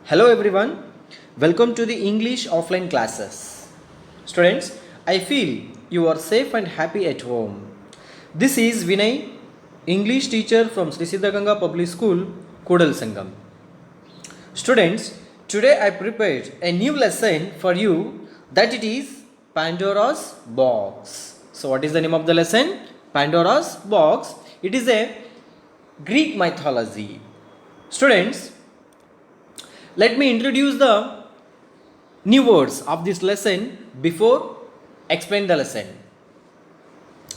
Hello everyone, welcome to the English offline classes. Students, I feel you are safe and happy at home. This is Vinay, English teacher from Sri Siddhaganga Public School, Kodal Sangam. Students, today I prepared a new lesson for you that it is Pandora's box. So what is the name of the lesson? Pandora's box. It is a Greek mythology. Students, let me introduce the new words of this lesson before explain the lesson.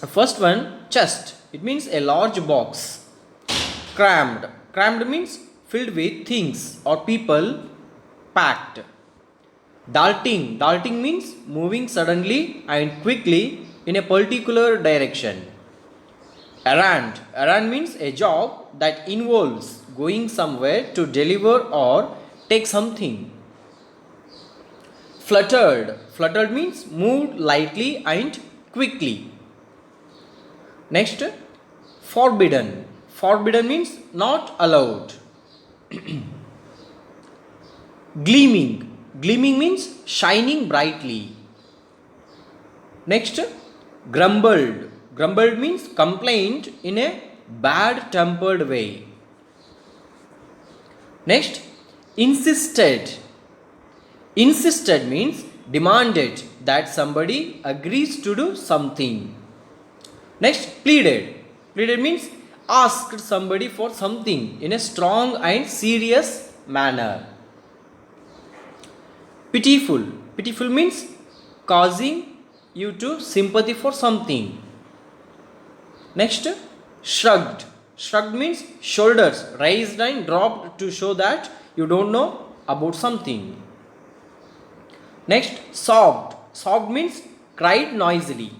First one, chest. It means a large box. Crammed. Crammed means filled with things or people, packed. Darting. Darting means moving suddenly and quickly in a particular direction. Errand. Errand means a job that involves going somewhere to deliver or take something. Fluttered. Fluttered means moved lightly and quickly. Next, forbidden. Forbidden means not allowed. Gleaming. Gleaming means shining brightly. Next, grumbled. Grumbled means complained in a bad tempered way. Next, insisted. Insisted means demanded that somebody agrees to do something. Next, pleaded. Pleaded means asked somebody for something in a strong and serious manner. Pitiful. Pitiful means causing you to sympathy for something. Next, shrugged. Shrugged means shoulders raised and dropped to show that you don't know about something. Next, sobbed. Sobbed means cried noisily.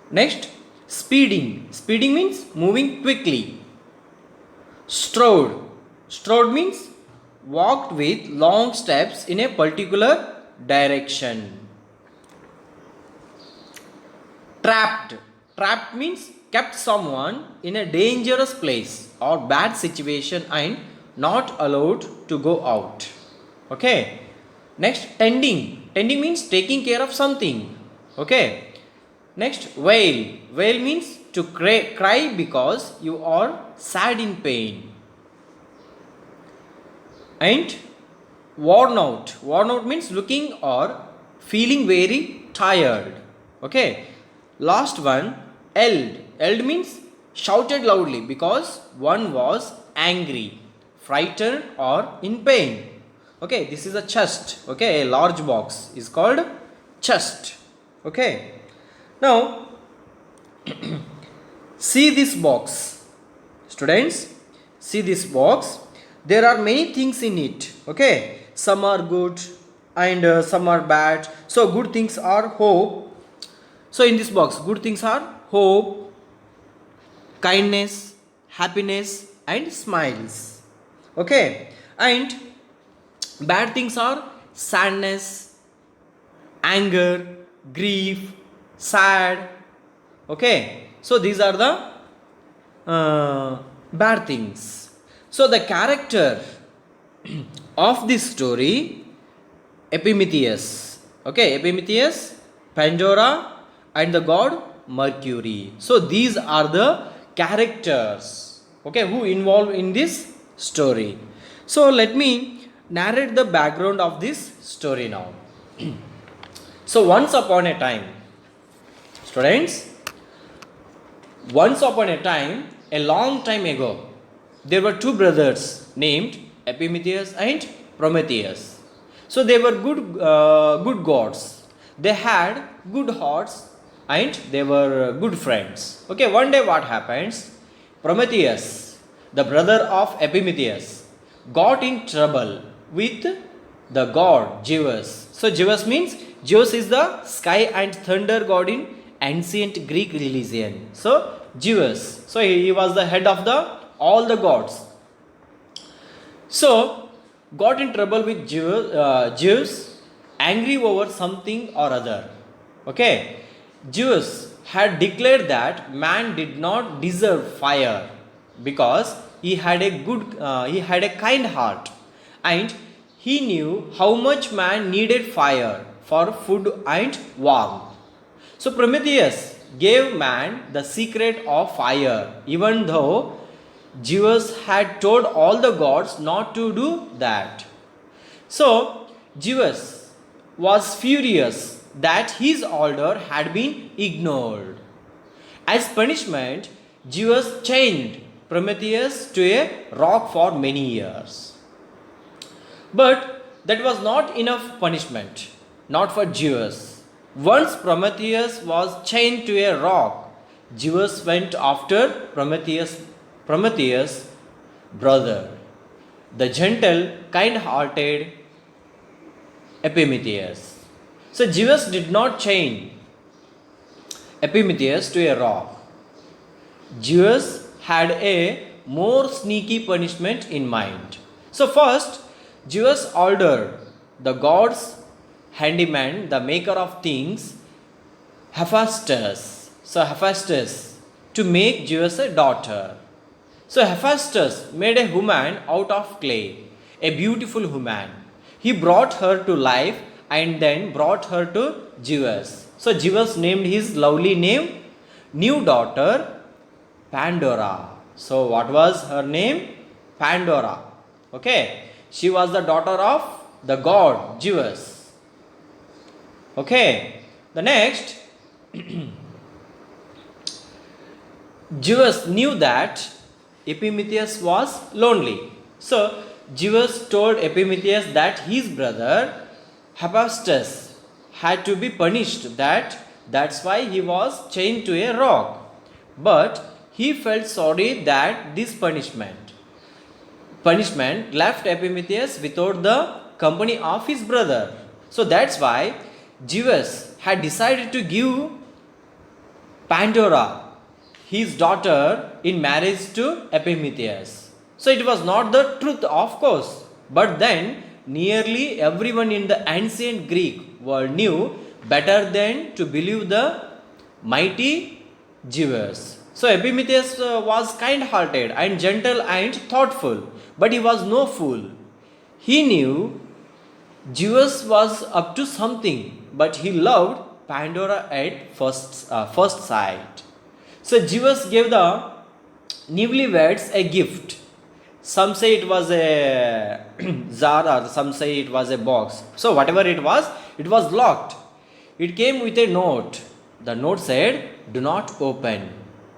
Next, speeding. Speeding means moving quickly. Strode. Strode means walked with long steps in a particular direction. Trapped. Trapped means kept someone in a dangerous place or bad situation and not allowed to go out. Okay. Next, tending. Tending means taking care of something. Okay. Next, wail. Wail means to cry because you are sad in pain. And worn out. Worn out means looking or feeling very tired. Okay. Last one, yelled. Yelled means shouted loudly because one was angry, frightened or in pain. Okay, this is a chest. Okay, a large box is called chest. Okay. Now, see this box. Students, see this box. There are many things in it. Okay, some are good and some are bad. So, good things are hope. So, in this box, good things are hope, kindness, happiness, and smiles. Okay, and bad things are sadness, anger, grief, sad. Okay, so these are the bad things. So the character of this story, Epimetheus. Okay, Epimetheus, Pandora, and the god Mercury. So these are the characters, okay, who involved in this story. So let me narrate the background of this story now. So once upon a time, students, once upon a time, a long time ago, there were two brothers named Epimetheus and Prometheus. So they were good gods. They had good hearts and they were good friends. Okay, one day what happens? Prometheus, the brother of Epimetheus, got in trouble with the god Zeus. So Zeus means, Zeus is the sky and thunder god in ancient Greek religion. So Zeus, so he was the head of all the gods. So got in trouble with Zeus, angry over something or other. Okay, Zeus had declared that man did not deserve fire because he had a kind heart and he knew how much man needed fire for food and warmth. So Prometheus gave man the secret of fire, even though Zeus had told all the gods not to do that. So Zeus was furious that his order had been ignored. As punishment, Zeus chained Prometheus to a rock for many years. But that was not enough punishment, not for Zeus. Once Prometheus was chained to a rock, Zeus went after Prometheus' brother, the gentle, kind-hearted Epimetheus. So Zeus did not chain Epimetheus to a rock. Zeus had a more sneaky punishment in mind. So first, Zeus ordered the god's handyman, the maker of things, Hephaestus, to make Zeus a daughter. So Hephaestus made a woman out of clay, a beautiful woman. He brought her to life and then brought her to Zeus. So Zeus named his lovely new daughter Pandora. So what was her name? Pandora. Okay. She was the daughter of the god Zeus. Okay. The next, Zeus knew that Epimetheus was lonely. So Zeus told Epimetheus that his brother Hephaestus had to be punished. That's why he was chained to a rock. But he felt sorry that this punishment left Epimetheus without the company of his brother. So that's why Zeus had decided to give Pandora, his daughter, in marriage to Epimetheus. So it was not the truth, of course, but then nearly everyone in the ancient Greek world knew better than to believe the mighty Zeus. So Epimetheus was kind-hearted and gentle and thoughtful, but he was no fool. He knew Zeus was up to something, but he loved Pandora at first sight. So Zeus gave the newlyweds a gift. Some say it was a jar, or some say it was a box. So whatever it was locked. It came with a note. The note said, "Do not open."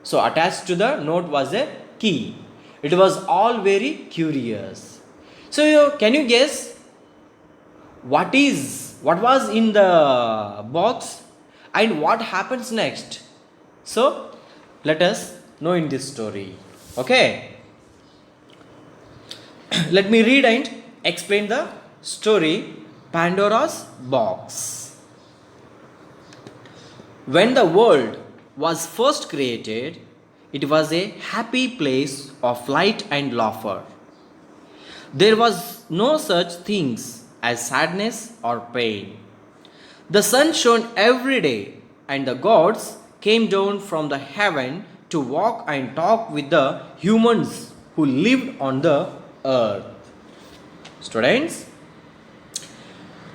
So attached to the note was a key. It was all very curious. So can you guess what was in the box and what happens next? So let us know in this story. Okay. Let me read and explain the story, Pandora's box. When the world was first created, it was a happy place of light and laughter. There was no such things as sadness or pain. The sun shone every day, and the gods came down from the heaven to walk and talk with the humans who lived on the earth. Students,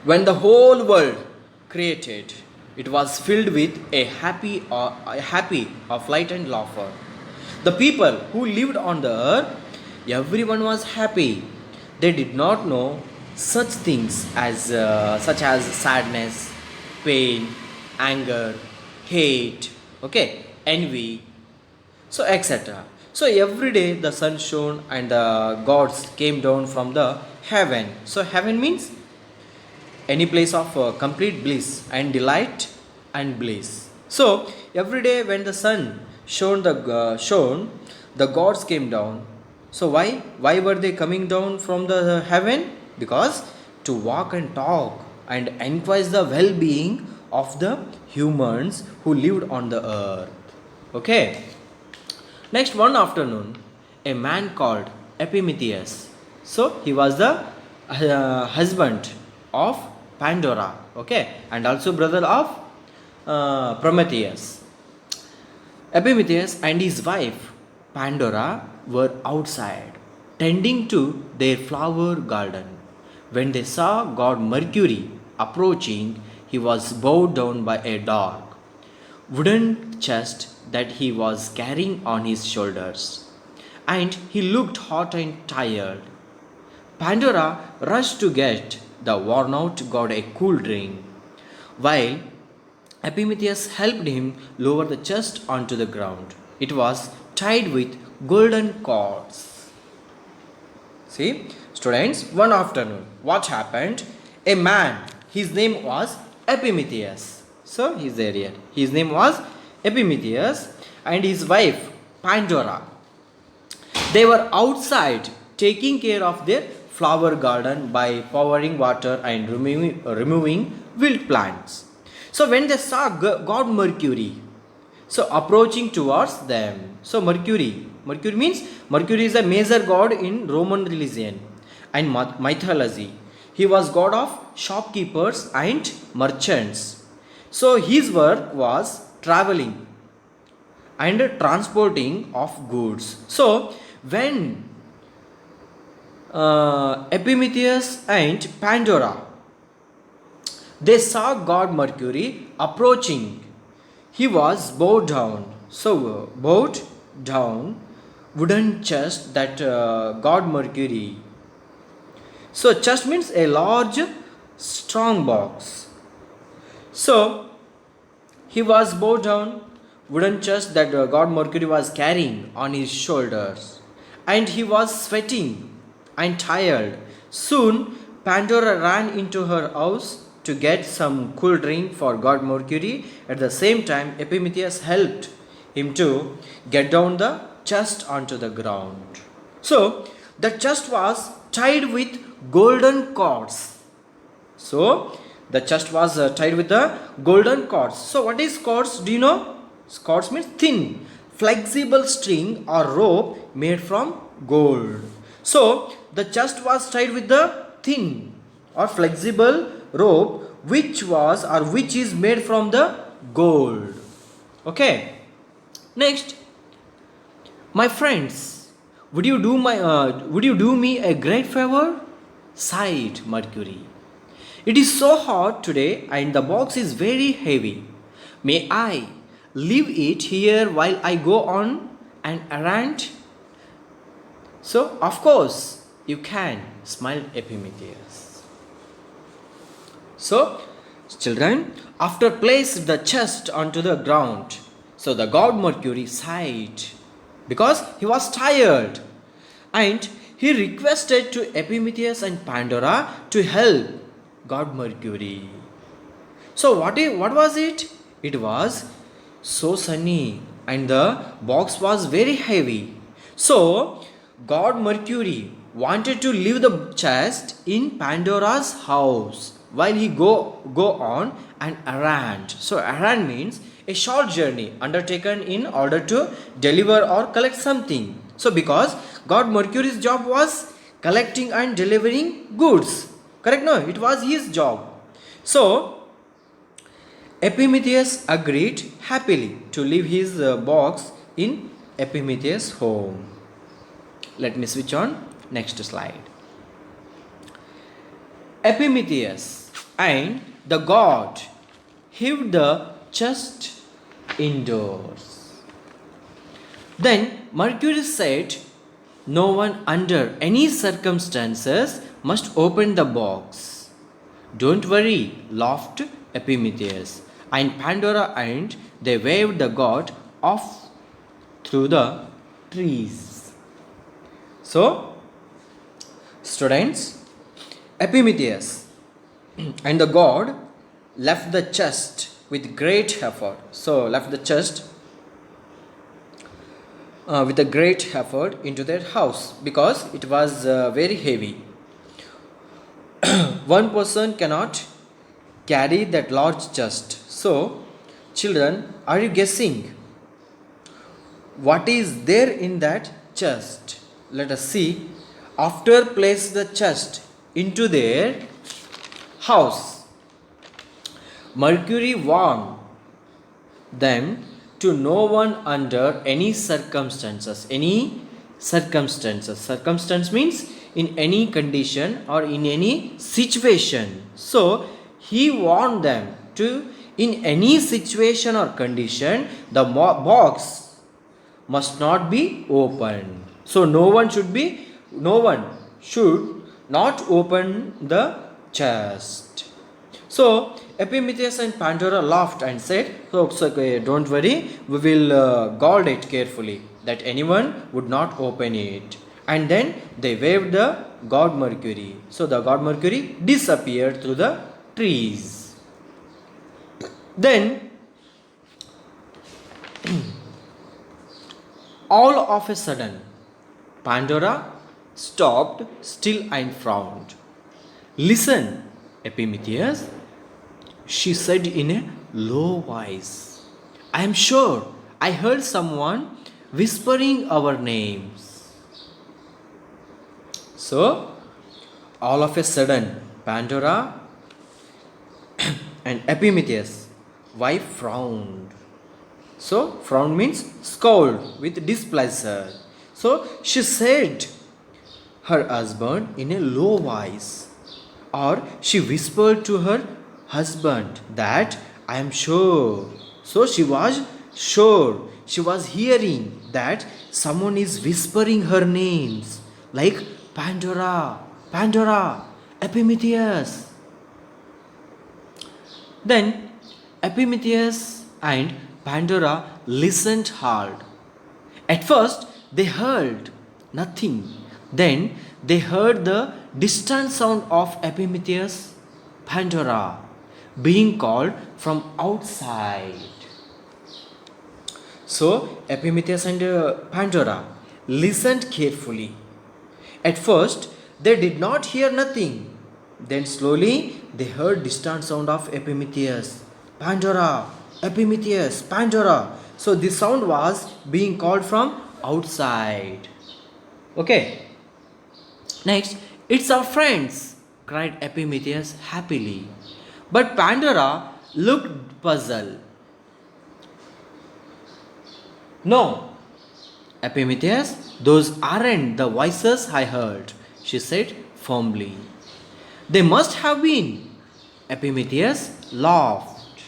when the whole world created, it was filled with a happy of light and laughter. The people who lived on the earth, everyone was happy. They did not know such things as such as sadness, pain, anger, hate, okay, envy, so etc. So every day the sun shone and the gods came down from the heaven. So heaven means any place of complete bliss and delight and bliss. So every day when the sun shone, the gods came down. So why were they coming down from the heaven? Because to walk and talk and enquire the well-being of the humans who lived on the earth. Okay. Next, one afternoon, a man called Epimetheus. So he was the husband of Pandora, okay, and also brother of Prometheus. Epimetheus and his wife Pandora were outside tending to their flower garden. When they saw god Mercury approaching, he was bowed down by a dark wooden chest that he was carrying on his shoulders, and he looked hot and tired. Pandora rushed to get the worn out god a cool drink, while Epimetheus helped him lower the chest onto the ground. It was tied with golden cords. See, students, one afternoon, what happened? A man, his name was Epimetheus. So, he's there here. His name was Epimetheus and his wife Pandora. They were outside taking care of their flower garden by pouring water and removing wild plants. So when they saw god Mercury, so approaching towards them. So Mercury means Mercury is a major god in Roman religion and mythology. He was god of shopkeepers and merchants. So his work was traveling and transporting of goods. So when Epimetheus and Pandora, they saw god Mercury approaching, he was bowed down. So bowed down wooden chest that god Mercury. So chest means a large strong box. So he was bowed down wooden chest that god Mercury was carrying on his shoulders, and he was sweating and tired. Soon Pandora ran into her house to get some cool drink for god Mercury. At the same time, Epimetheus helped him to get down the chest onto the ground. So the chest was tied with golden cords. So the chest was tied with the golden cords. So what is cords? Do you know? Cords means thin, flexible string or rope made from gold. So the chest was tied with the thin or flexible rope which is made from the gold. Okay. Next, my friends, would you do me a great favor? Sighed Mercury. It is so hot today and the box is very heavy. May I leave it here while I go on an errand? So, of course, you can, smiled Epimetheus. So, children, after placed the chest onto the ground, so the god Mercury sighed because he was tired, and he requested to Epimetheus and Pandora to help god Mercury. So what was it? It was so sunny and the box was very heavy. So god Mercury wanted to leave the chest in Pandora's house while he go on an errand. So errand means a short journey undertaken in order to deliver or collect something. So because god Mercury's job was collecting and delivering goods. Correct? No, it was his job. So Epimetheus agreed happily to leave his box in Epimetheus' home. Let me switch on next slide. Epimetheus and the god hid the chest indoors. Then Mercury said, "No one under any circumstances must open the box." "Don't worry," laughed Epimetheus and Pandora, and they waved the god off through the trees. So, students, Epimetheus and the god left the chest with great effort. So, left the chest with a great effort into their house because it was very heavy. One person cannot carry that large chest. So, children, are you guessing what is there in that chest? Let us see. After place the chest into their house, Mercury warned them to no one under any circumstances. Any circumstances. Circumstance means in any condition or in any situation. So he warned them to, in any situation or condition, the box must not be opened. So no one should not open the chest. So Epimetheus and Pandora laughed and said, okay, don't worry, we will guard it carefully, that anyone would not open it. And then they waved the god Mercury. So the god Mercury disappeared through the trees. Then all of a sudden, Pandora stopped still and frowned. Listen, Epimetheus, she said in a low voice. I am sure I heard someone whispering our names. So, all of a sudden, Pandora and Epimetheus' wife frowned. So, frown means scold with displeasure. So, she said her husband in a low voice, or she whispered to her husband that I am sure. So, she was sure. She was hearing that someone is whispering her names like Pandora, Pandora, Epimetheus. Then Epimetheus and Pandora listened hard. At first, they heard nothing. Then they heard the distant sound of Epimetheus, Pandora, being called from outside. So, Epimetheus and Pandora listened carefully. At first, they did not hear nothing. Then slowly they heard distant sound of Epimetheus, Pandora, Epimetheus, Pandora. So this sound was being called from outside. Okay. Next, it's our friends, cried Epimetheus happily. But Pandora looked puzzled. No, Epimetheus, those aren't the voices I heard, she said firmly. They must have been. Epimetheus laughed.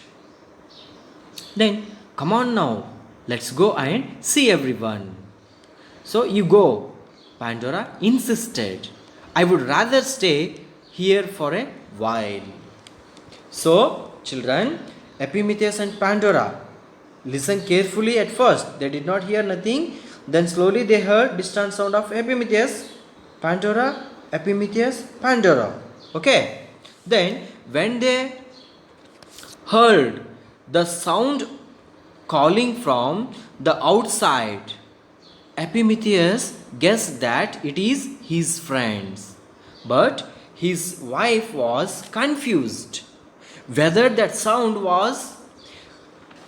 Then, come on now, let's go and see everyone. So you go, Pandora insisted. I would rather stay here for a while. So, children, Epimetheus and Pandora listened carefully at first. They did not hear nothing. Then slowly they heard distant sound of Epimetheus, Pandora, Epimetheus, Pandora. Okay. Then when they heard the sound calling from the outside, Epimetheus guessed that it is his friends. But his wife was confused whether that sound was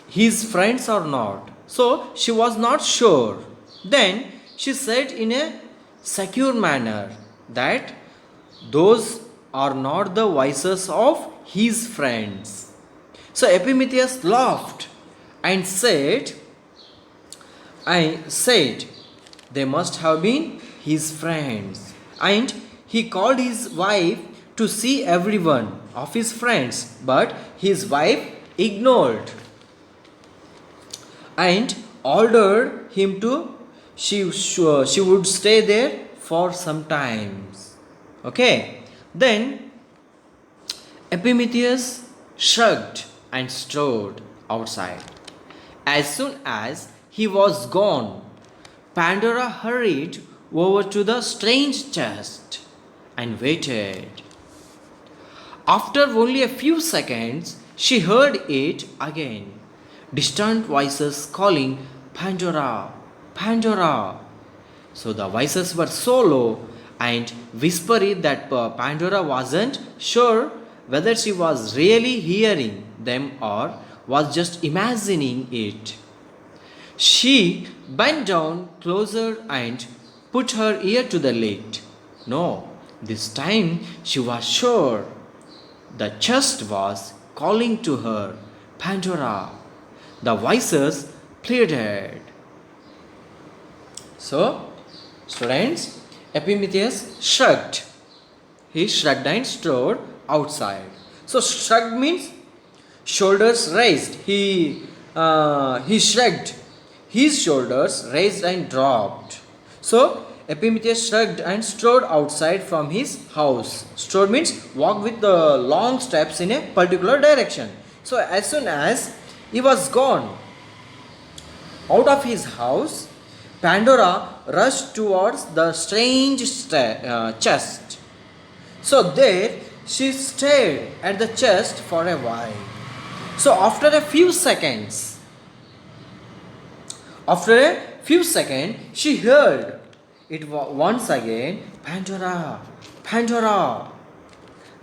his friends or not. So she was not sure. Then she said in a secure manner that those are not the voices of his friends. So Epimetheus laughed and said, they must have been his friends. And he called his wife to see everyone of his friends, but his wife ignored and ordered him to she would stay there for some times. Okay. Then Epimetheus shrugged and strode outside. As soon as he was gone, Pandora hurried over to the strange chest and waited. After only a few seconds, she heard it again. Distant voices calling, Pandora, Pandora. So the voices were so low and whispery that Pandora wasn't sure whether she was really hearing them or was just imagining it. She bent down closer and put her ear to the lid. No, this time she was sure. The chest was calling to her, Pandora. The voices pleaded. So, students, Epimetheus shrugged. He shrugged and strode outside. So shrugged means shoulders raised. He shrugged. His shoulders raised and dropped. So Epimetheus shrugged and strode outside from his house. Strode means walk with the long steps in a particular direction. So as soon as he was gone out of his house, Pandora rushed towards the strange chest. So there she stared at the chest for a while. So after a few seconds, she heard it once again, Pandora, Pandora.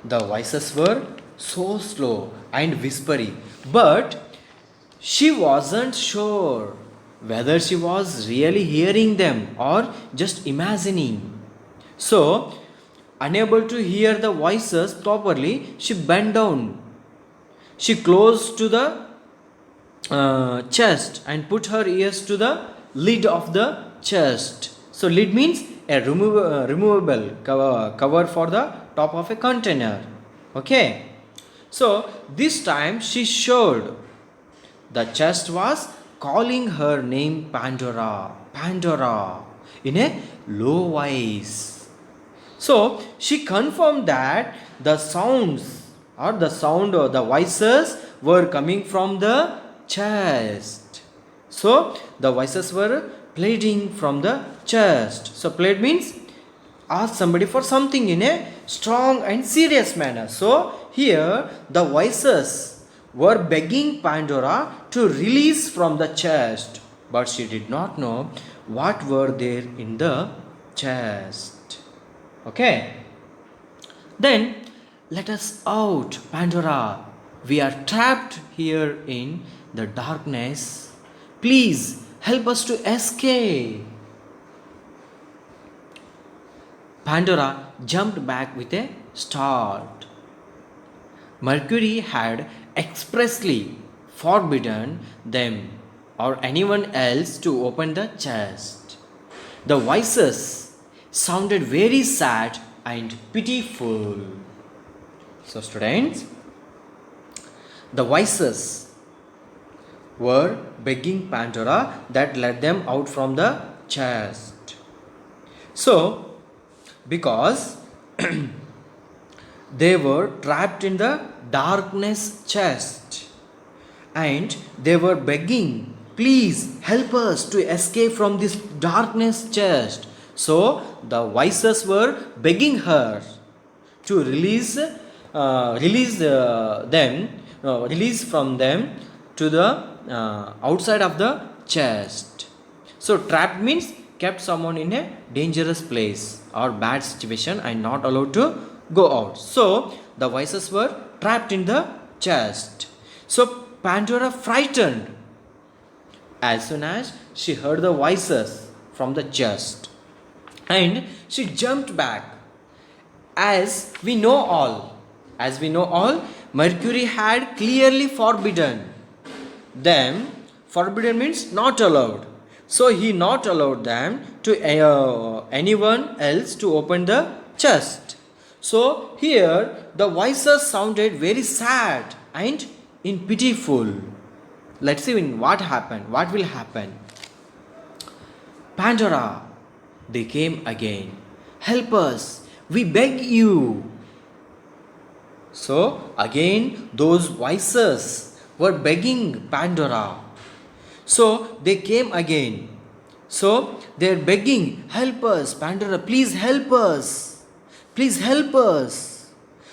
The voices were so slow and whispery, but she wasn't sure whether she was really hearing them or just imagining. So, unable to hear the voices properly, she bent down. She closed to the chest and put her ears to the lid of the chest. So, lid means a removable cover for the top of a container. Okay. So, this time she showed the chest was calling her name Pandora, Pandora in a low voice. So she confirmed that the sounds or the voices were coming from the chest. So the voices were pleading from the chest. So plead means ask somebody for something in a strong and serious manner. So here the voices were begging Pandora to release from the chest, but she did not know what were there in the chest. Okay. Then let us out, Pandora. We are trapped here in the darkness. Please help us to escape. Pandora jumped back with a start. Mercury had expressly forbidden them or anyone else to open the chest. The voices sounded very sad and pitiful. So, students, the voices were begging Pandora that let them out from the chest. So, because they were trapped in the darkness chest and they were begging, please help us to escape from this darkness chest. So the voices were begging her to release from them to the outside of the chest. So trapped means kept someone in a dangerous place or bad situation and not allowed to go out. So the voices were trapped in the chest. So Pandora frightened as soon as she heard the voices from the chest, and she jumped back. As we know all, Mercury had clearly forbidden them. Forbidden means not allowed. So he not allowed them to anyone else to open the chest. So here the voices sounded very sad and in pitiful. Let's see what happened. What will happen? Pandora, they came again. Help us, we beg you. So again those voices were begging Pandora. So they came again. So they are begging, help us, Pandora, please help us. Please help us.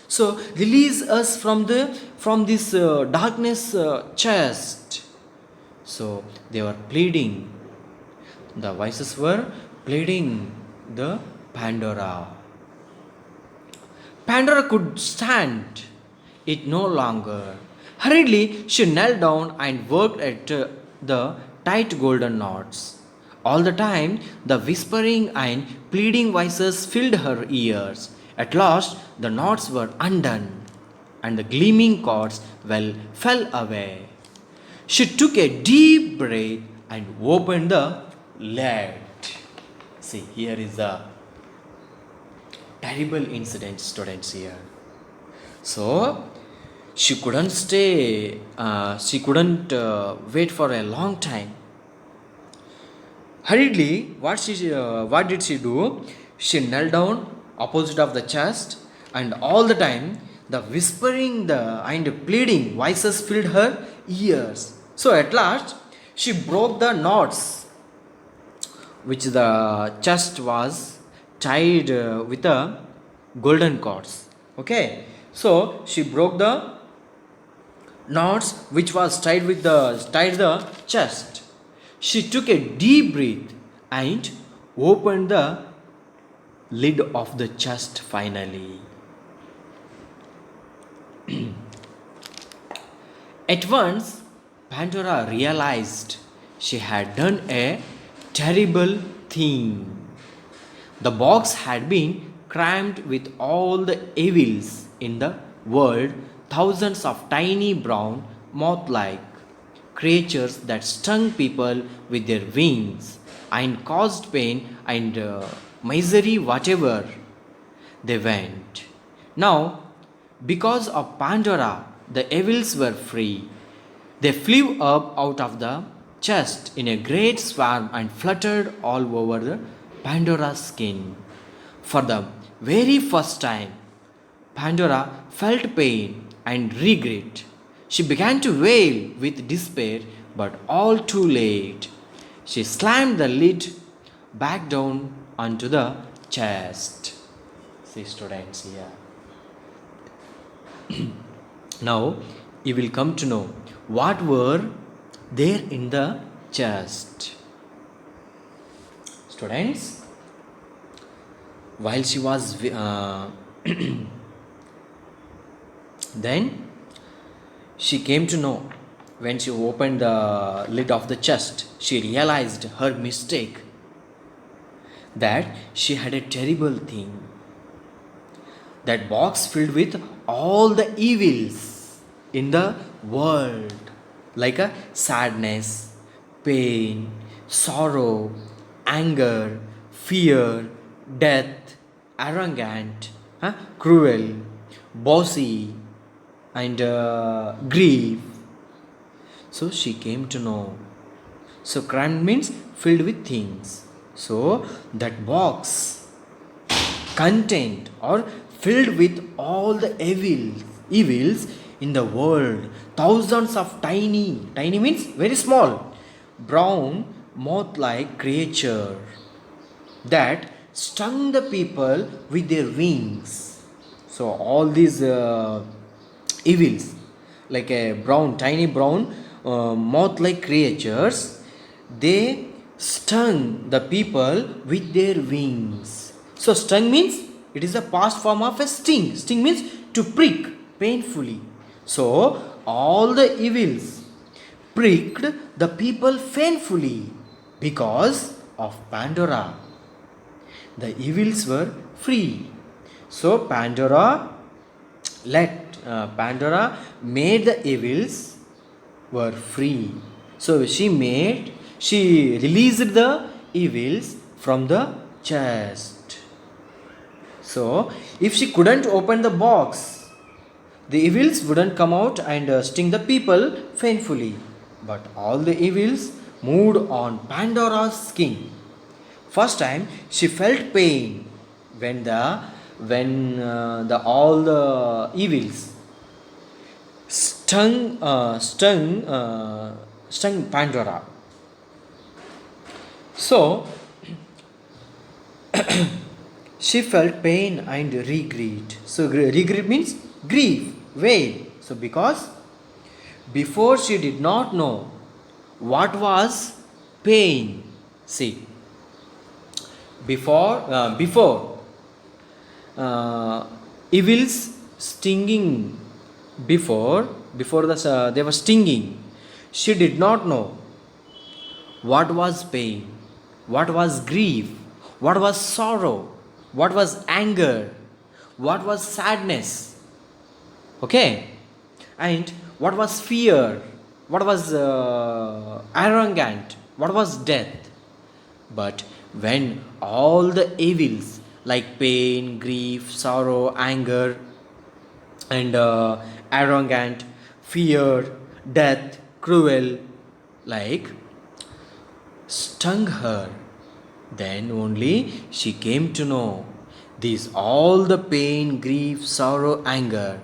So release us from this darkness chest. So they were pleading. The voices were pleading the Pandora. Pandora could stand it no longer. Hurriedly she knelt down and worked at the tight golden knots. All the time the whispering and pleading voices filled her ears. At last the knots were undone and the gleaming cords fell away. She took a deep breath and opened the lid. See, here is the terrible incident, students, here. So she couldn't stay, she couldn't wait for a long time. Hurriedly, what did she do? She knelt down opposite of the chest, and all the time the whispering and pleading voices filled her ears. So at last she broke the knots which the chest was tied with a golden cords. Okay, so she broke the knots which was tied the chest. She took a deep breath and opened the lid of the chest finally. At once, Pandora realized she had done a terrible thing. The box had been crammed with all the evils in the world, thousands of tiny brown moth like creatures that stung people with their wings and caused pain and misery whatever they went. Now, because of Pandora, the evils were free. They flew up out of the chest in a great swarm and fluttered all over the Pandora's skin. For the very first time, Pandora felt pain and regret. She began to wail with despair, but all too late. She slammed the lid back down onto the chest. See, students, here. Now you will come to know what were there in the chest. Students, while she was then she came to know, when she opened the lid of the chest, she realized her mistake, that she had a terrible thing. That box filled with all the evils in the world, like a sadness, pain, sorrow, anger, fear, death, arrogant, cruel, bossy, and grief. So she came to know. So crammed means filled with things. So that box contained or filled with all the evils in the world, thousands of tiny means very small, brown moth-like creature that stung the people with their wings. So all these evils, like a tiny brown moth-like creatures, they stung the people with their wings. So stung means it is a past form of a sting. Sting means to prick painfully. So all the evils pricked the people painfully because of Pandora. The evils were free. So Pandora made the evils were free. So she released the evils from the chest. So if she couldn't open the box, the evils wouldn't come out and sting the people painfully. But all the evils moved on Pandora's skin. First time she felt pain when all the evils stung Pandora. So she felt pain and regret. So regret means grief, wail. So because before she did not know what was pain. See, before evils stinging, before they were stinging, she did not know what was pain, what was grief, what was sorrow, what was anger, what was sadness, okay, and what was fear, what was arrogant, what was death. But when all the evils like pain, grief, sorrow, anger, and arrogant, fear, death, cruel, like stung her. Then only she came to know these all the pain, grief, sorrow, anger.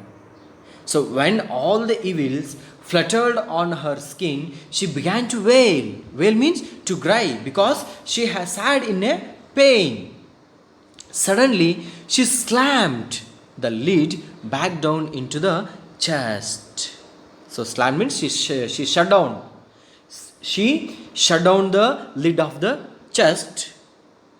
So when all the evils fluttered on her skin, she began to wail. Wail means to cry because she has had in a pain. Suddenly, she slammed the lid back down into the chest. So slam means she shut down. She shut down the lid of the chest.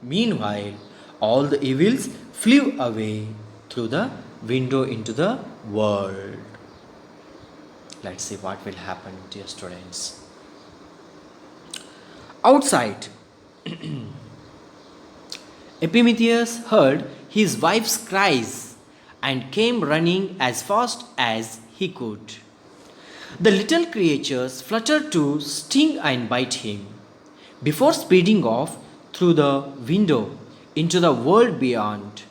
Meanwhile, all the evils flew away through the window into the world. Let's see what will happen, dear students. Outside, Epimetheus heard his wife's cries and came running as fast as he could. The little creatures fluttered to sting and bite him before speeding off through the window into the world beyond.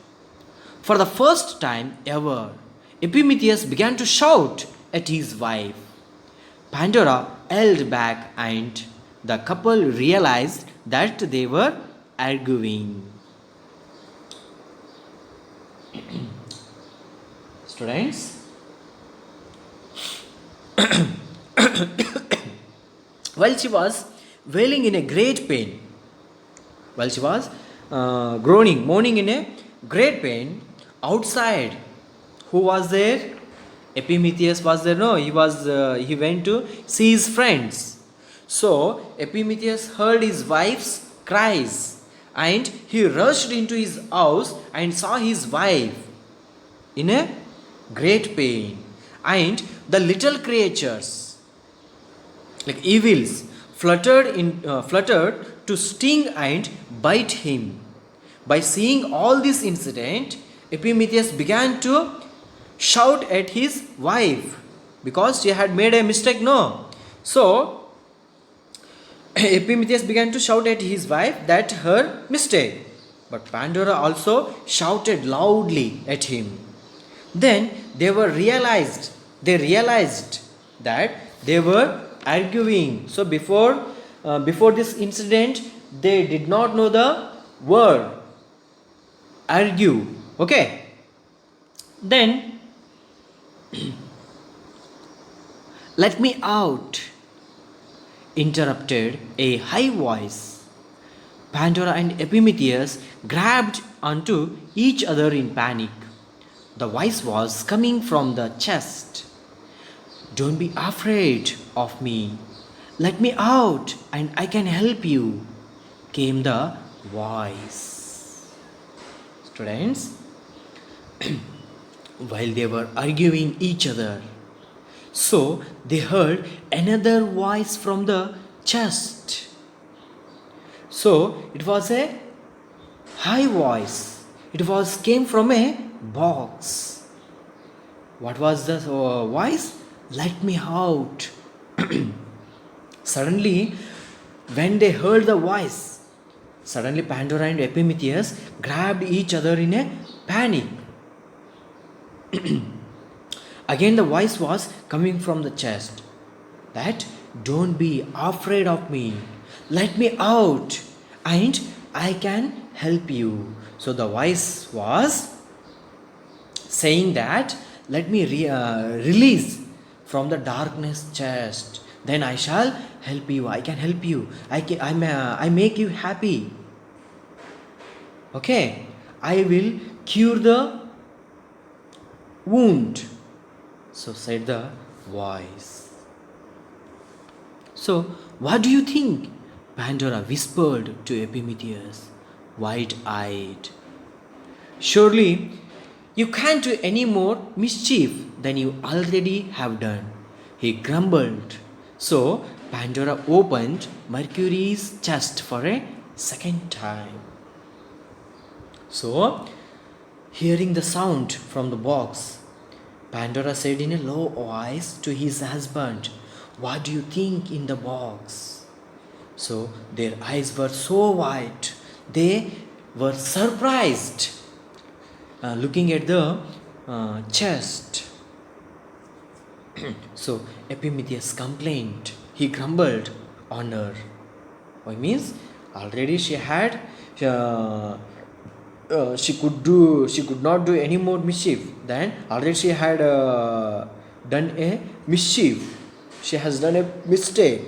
For the first time ever, Epimetheus began to shout at his wife. Pandora held back, and the couple realized that they were arguing. Students, while she was wailing in a great pain, while she was groaning, moaning in a great pain, outside, who was there? Epimetheus was there. No, he went to see his friends. So Epimetheus heard his wife's cries, and he rushed into his house and saw his wife in a great pain, and the little creatures like evils fluttered to sting and bite him. By seeing all this incident, Epimetheus began to shout at his wife because she had made a mistake. No, so Epimetheus began to shout at his wife that her mistake, but Pandora also shouted loudly at him. Then they realized that they were arguing. So before this incident, they did not know the word argue. Okay. Then let me out, interrupted a high voice. Pandora and Epimetheus grabbed onto each other in panic. The voice was coming from the chest. Don't be afraid of me. Let me out and I can help you, came the voice. Students, while they were arguing each other, so they heard another voice from the chest. So it was a high voice. It came from a box. What was the voice? Let me out. Suddenly, when they heard the voice, suddenly Pandora and Epimetheus grabbed each other in a panic. Again the voice was coming from the chest that don't be afraid of me. Let me out and I can help you. So the voice was saying that let me release from the darkness chest. Then I shall help you. I can help you. I make you happy. Okay. I will cure the wound. So said the voice. So what do you think? Pandora whispered to Epimetheus, wide-eyed. Surely you can't do any more mischief than you already have done, he grumbled. So Pandora opened Mercury's chest for a second time. So, hearing the sound from the box, Pandora said in a low voice to his husband, what do you think in the box? So their eyes were so wide, they were surprised looking at the chest. So Epimetheus complained. He grumbled on her. Why means already she had she could not do any more mischief. Then already she had done a mischief. She has done a mistake.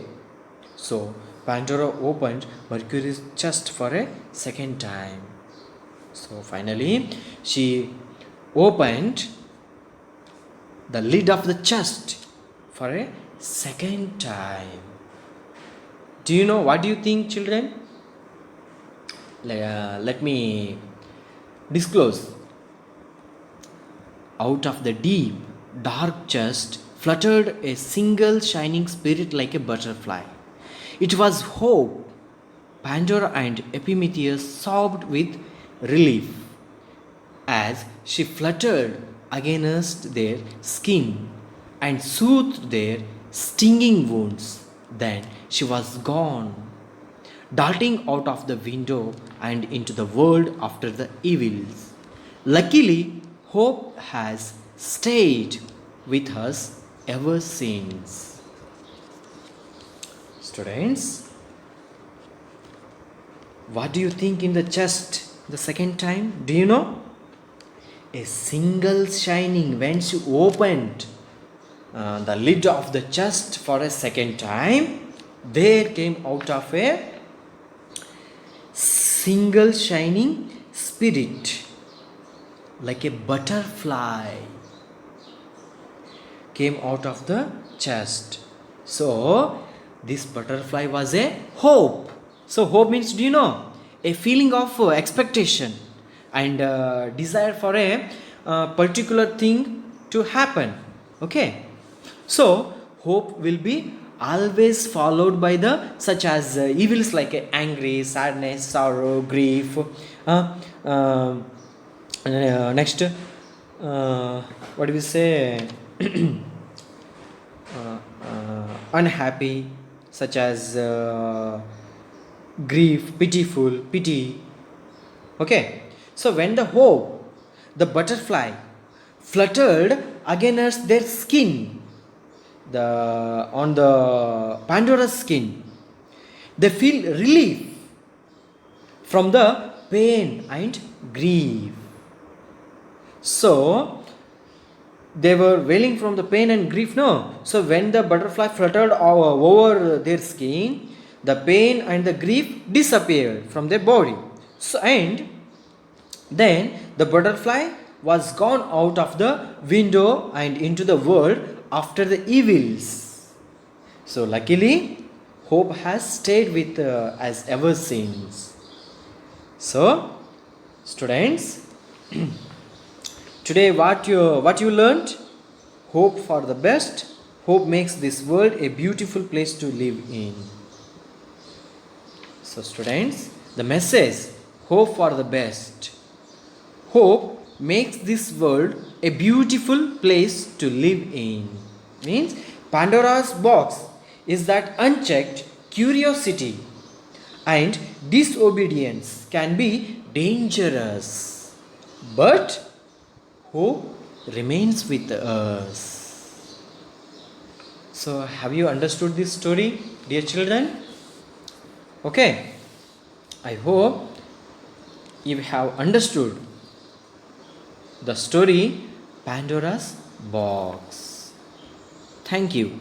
So Pandora opened Mercury's chest for a second time. So finally she opened the lid of the chest for a second time. Do you know what do you think, children? Let me disclose. Out of the deep, dark chest fluttered a single shining spirit like a butterfly. It was Hope. Pandora and Epimetheus sobbed with relief as she fluttered against their skin and soothed their stinging wounds. Then she was gone, darting out of the window and into the world after the evils. Luckily, Hope has stayed with us ever since. Students, what do you think in the chest the second time? Do you know? A single shining when she opened the lid of the chest for a second time, there came out of a single shining spirit like a butterfly came out of the chest. So this butterfly was a hope. So hope means, do you know, a feeling of expectation and desire for a particular thing to happen. Okay, so hope will be always followed by the such as evils like angry, sadness, sorrow, grief. Next, what do we say? Unhappy, such as grief, pitiful, pity. Okay, so when the hope, the butterfly, fluttered against their skin, the on the Pandora's skin, they feel relief from the pain and grief. So they were wailing from the pain and grief, no? So when the butterfly fluttered over their skin, the pain and the grief disappeared from their body. So and then the butterfly was gone out of the window and into the world after the evils. So luckily, hope has stayed with us ever since. So, students, today what you learned? Hope for the best. Hope makes this world a beautiful place to live in. So, students, the message: hope for the best. Hope makes this world a beautiful place to live in. Means Pandora's box is that unchecked curiosity and disobedience can be dangerous, but hope remains with us. So have you understood this story, dear children? Okay, I hope you have understood the story Pandora's box. Thank you.